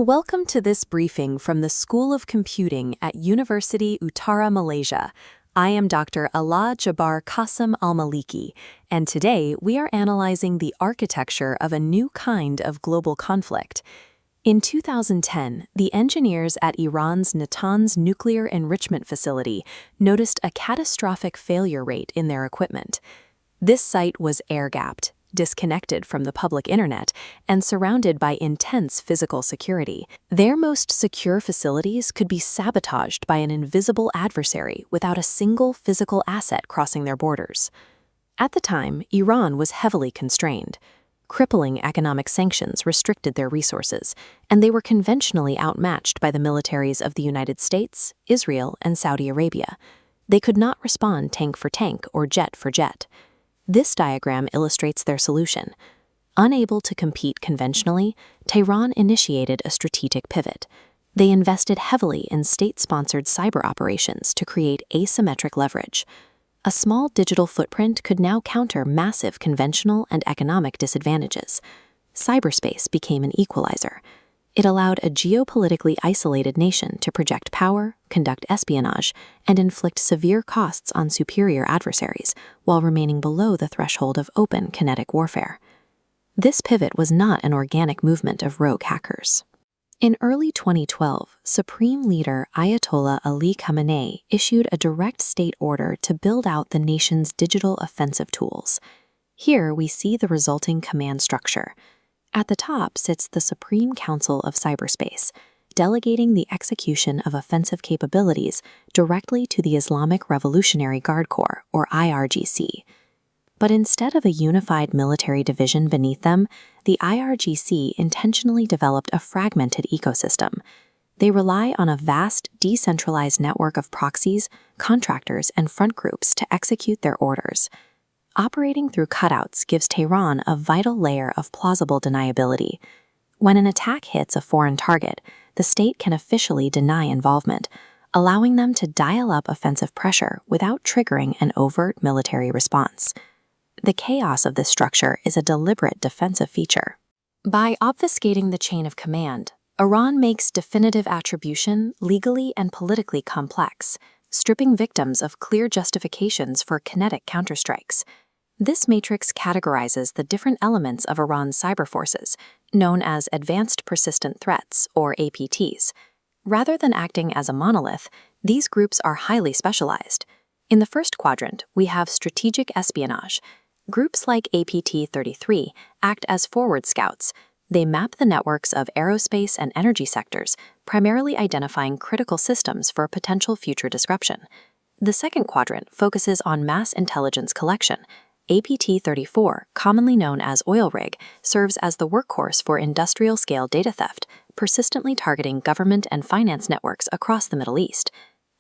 Welcome to this briefing from the School of Computing at University Utara, Malaysia. I am Dr. Ala Jabar Qasim Al-Maliki, and today we are analyzing the architecture of a new kind of global conflict. In 2010, the engineers at Iran's Natanz nuclear enrichment facility noticed a catastrophic failure rate in their equipment. This site was air-gapped, disconnected from the public internet, and surrounded by intense physical security. Their most secure facilities could be sabotaged by an invisible adversary without a single physical asset crossing their borders. At the time, Iran was heavily constrained. Crippling economic sanctions restricted their resources, and they were conventionally outmatched by the militaries of the United States, Israel, and Saudi Arabia. They could not respond tank for tank or jet for jet. This diagram illustrates their solution. Unable to compete conventionally, Tehran initiated a strategic pivot. They invested heavily in state-sponsored cyber operations to create asymmetric leverage. A small digital footprint could now counter massive conventional and economic disadvantages. Cyberspace became an equalizer. It allowed a geopolitically isolated nation to project power, conduct espionage, and inflict severe costs on superior adversaries while remaining below the threshold of open kinetic warfare. This pivot was not an organic movement of rogue hackers. In early 2012, Supreme Leader Ayatollah Ali Khamenei issued a direct state order to build out the nation's digital offensive tools. Here we see the resulting command structure. At the top sits the Supreme Council of Cyberspace, delegating the execution of offensive capabilities directly to the Islamic Revolutionary Guard Corps, or IRGC. But instead of a unified military division beneath them, the IRGC intentionally developed a fragmented ecosystem. They rely on a vast, decentralized network of proxies, contractors, and front groups to execute their orders. Operating through cutouts gives Tehran a vital layer of plausible deniability. When an attack hits a foreign target, the state can officially deny involvement, allowing them to dial up offensive pressure without triggering an overt military response. The chaos of this structure is a deliberate defensive feature. By obfuscating the chain of command, Iran makes definitive attribution legally and politically complex, stripping victims of clear justifications for kinetic counterstrikes. This matrix categorizes the different elements of Iran's cyber forces, known as Advanced Persistent Threats, or APTs. Rather than acting as a monolith, these groups are highly specialized. In the first quadrant, we have strategic espionage. Groups like APT-33 act as forward scouts. They map the networks of aerospace and energy sectors, primarily identifying critical systems for potential future disruption. The second quadrant focuses on mass intelligence collection. APT-34, commonly known as oil rig, serves as the workhorse for industrial-scale data theft, persistently targeting government and finance networks across the Middle East.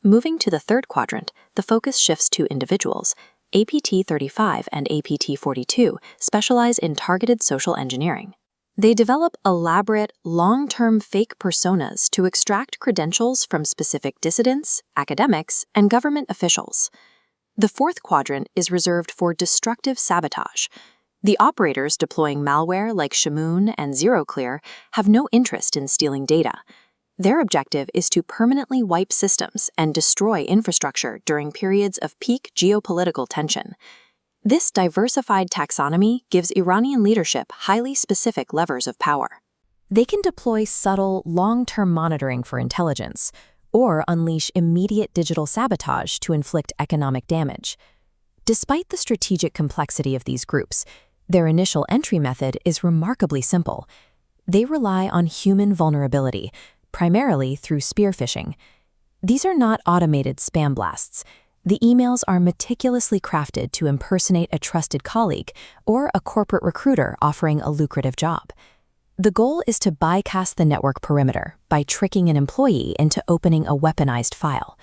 Moving to the third quadrant, the focus shifts to individuals. APT-35 and APT-42 specialize in targeted social engineering. They develop elaborate, long-term fake personas to extract credentials from specific dissidents, academics, and government officials. The fourth quadrant is reserved for destructive sabotage. The operators deploying malware like Shamoon and ZeroClear have no interest in stealing data. Their objective is to permanently wipe systems and destroy infrastructure during periods of peak geopolitical tension. This diversified taxonomy gives Iranian leadership highly specific levers of power. They can deploy subtle, long-term monitoring for intelligence, or unleash immediate digital sabotage to inflict economic damage. Despite the strategic complexity of these groups, their initial entry method is remarkably simple. They rely on human vulnerability, primarily through spear phishing. These are not automated spam blasts. The emails are meticulously crafted to impersonate a trusted colleague or a corporate recruiter offering a lucrative job. The goal is to bypass the network perimeter by tricking an employee into opening a weaponized file.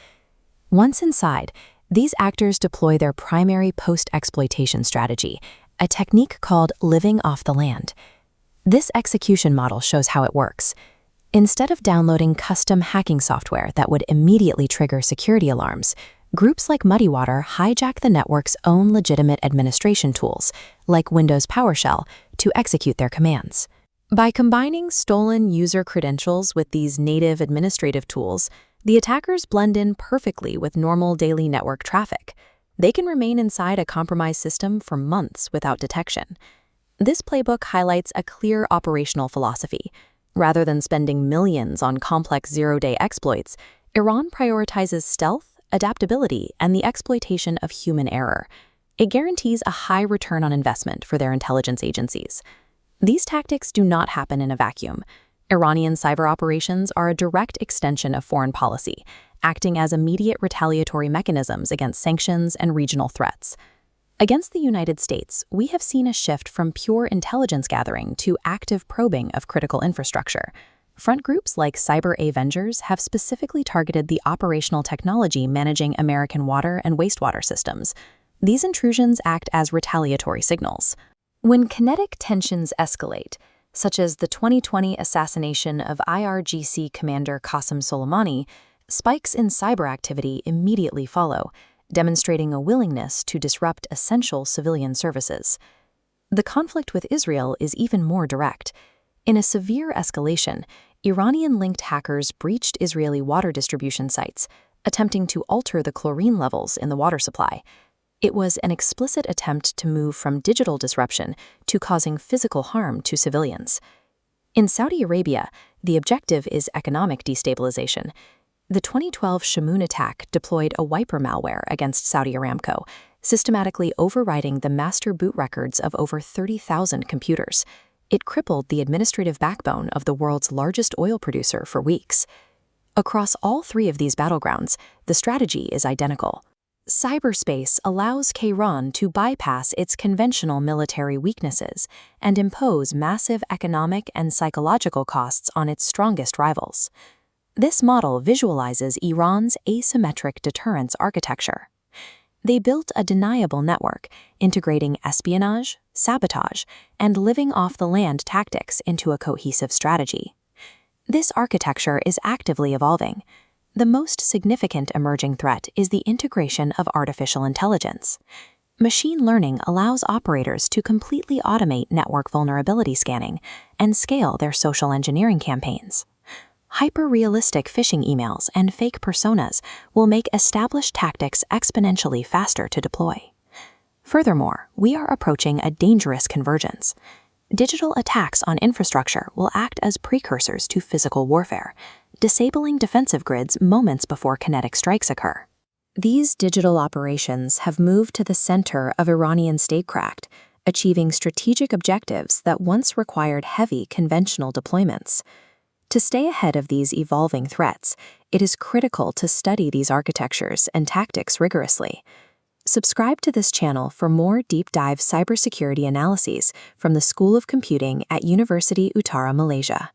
Once inside, these actors deploy their primary post-exploitation strategy, a technique called living off the land. This execution model shows how it works. Instead of downloading custom hacking software that would immediately trigger security alarms, groups like Muddy Water hijack the network's own legitimate administration tools, like Windows PowerShell, to execute their commands. By combining stolen user credentials with these native administrative tools, the attackers blend in perfectly with normal daily network traffic. They can remain inside a compromised system for months without detection. This playbook highlights a clear operational philosophy. Rather than spending millions on complex zero-day exploits, Iran prioritizes stealth, adaptability, and the exploitation of human error. It guarantees a high return on investment for their intelligence agencies. These tactics do not happen in a vacuum. Iranian cyber operations are a direct extension of foreign policy, acting as immediate retaliatory mechanisms against sanctions and regional threats. Against the United States, we have seen a shift from pure intelligence gathering to active probing of critical infrastructure. Front groups like Cyber Avengers have specifically targeted the operational technology managing American water and wastewater systems. These intrusions act as retaliatory signals. When kinetic tensions escalate, such as the 2020 assassination of IRGC Commander Qasem Soleimani, spikes in cyber activity immediately follow, demonstrating a willingness to disrupt essential civilian services. The conflict with Israel is even more direct. In a severe escalation, Iranian-linked hackers breached Israeli water distribution sites, attempting to alter the chlorine levels in the water supply. It was an explicit attempt to move from digital disruption to causing physical harm to civilians. In Saudi Arabia, the objective is economic destabilization. The 2012 Shamoon attack deployed a wiper malware against Saudi Aramco, systematically overriding the master boot records of over 30,000 computers. It crippled the administrative backbone of the world's largest oil producer for weeks. Across all three of these battlegrounds, the strategy is identical. Cyberspace allows Tehran to bypass its conventional military weaknesses and impose massive economic and psychological costs on its strongest rivals. This model visualizes Iran's asymmetric deterrence architecture. They built a deniable network, integrating espionage, sabotage, and living off the land tactics into a cohesive strategy. This architecture is actively evolving. The most significant emerging threat is the integration of artificial intelligence. Machine learning allows operators to completely automate network vulnerability scanning and scale their social engineering campaigns. Hyper-realistic phishing emails and fake personas will make established tactics exponentially faster to deploy. Furthermore, we are approaching a dangerous convergence. Digital attacks on infrastructure will act as precursors to physical warfare, disabling defensive grids moments before kinetic strikes occur. These digital operations have moved to the center of Iranian statecraft, achieving strategic objectives that once required heavy conventional deployments. To stay ahead of these evolving threats, it is critical to study these architectures and tactics rigorously. Subscribe to this channel for more deep-dive cybersecurity analyses from the School of Computing at University Utara, Malaysia.